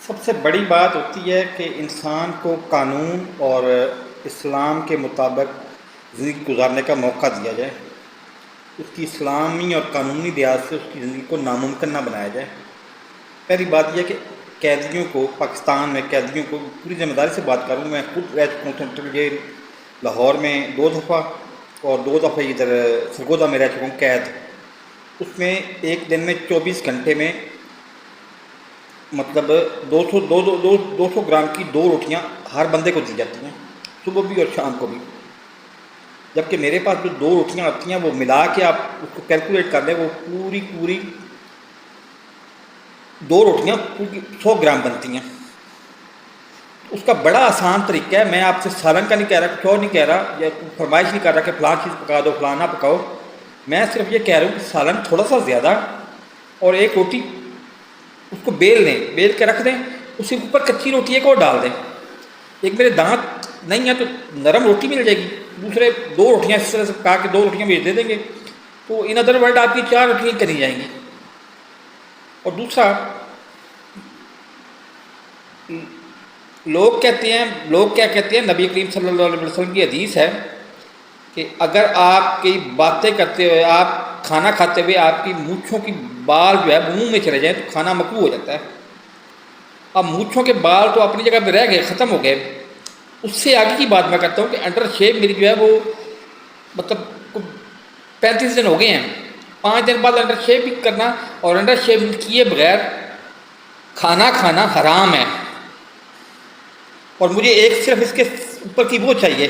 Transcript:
سب سے بڑی بات ہوتی ہے کہ انسان کو قانون اور اسلام کے مطابق زندگی گزارنے کا موقع دیا جائے، اس کی اسلامی اور قانونی لحاظ سے اس کی زندگی کو ناممکن نہ بنایا جائے۔ پہلی بات یہ ہے کہ قیدیوں کو، پاکستان میں قیدیوں کو پوری ذمہ داری سے بات کروں، میں خود رہ چکا ہوں سینٹرل جیل لاہور میں 2 دفعہ، اور 2 دفعہ ادھر سرگودا میں رہ چکا ہوں قید۔ اس میں ایک دن میں 24 گھنٹے میں مطلب 200 گرام کی 2 روٹیاں ہر بندے کو دی جاتی ہیں، صبح بھی اور شام کو بھی، جبکہ میرے پاس جو 2 روٹیاں آتی ہیں وہ ملا کے آپ اس کو کیلکولیٹ کر لیں، وہ پوری 2 روٹیاں پوری 100 گرام بنتی ہیں۔ اس کا بڑا آسان طریقہ ہے، میں آپ سے سالن کا نہیں کہہ رہا، کچھ اور نہیں کہہ رہا، یا فرمائش نہیں کر رہا کہ فلاں چیز پکا دو فلاں نہ پکاؤ، میں صرف یہ کہہ رہا ہوں کہ سالن تھوڑا سا زیادہ، اور ایک روٹی اس کو بیل دیں، بیل کے رکھ دیں، اس کے اوپر کچی روٹی ایک اور ڈال دیں۔ ایک میرے دانت نہیں ہے تو نرم روٹی مل جائے گی، دوسرے 2 روٹیاں اس طرح سے پکا کے 2 روٹیاں بھیج دے دیں گے، تو ان ادر ورڈ آپ کی 4 روٹیاں کری جائیں گی۔ اور دوسرا، لوگ کیا کہتے ہیں، نبی کریم صلی اللہ علیہ وسلم کی حدیث ہے کہ اگر آپ کی باتیں کرتے ہوئے، آپ کھانا کھاتے ہوئے آپ کی مونچھوں کی بال جو ہے منہ میں چلے جائیں تو کھانا مکروہ ہو جاتا ہے۔ اب مونچھوں کے بال تو اپنی جگہ پہ رہ گئے، ختم ہو گئے، اس سے آگے کی بات میں کرتا ہوں کہ انڈر شیپ میری جو ہے وہ مطلب 35 دن ہو گئے ہیں، 5 دن بعد انڈر شیپ بھی کرنا اور انڈر شیپ کیے بغیر کھانا کھانا حرام ہے، اور مجھے ایک صرف اس کے اوپر کی وہ چاہیے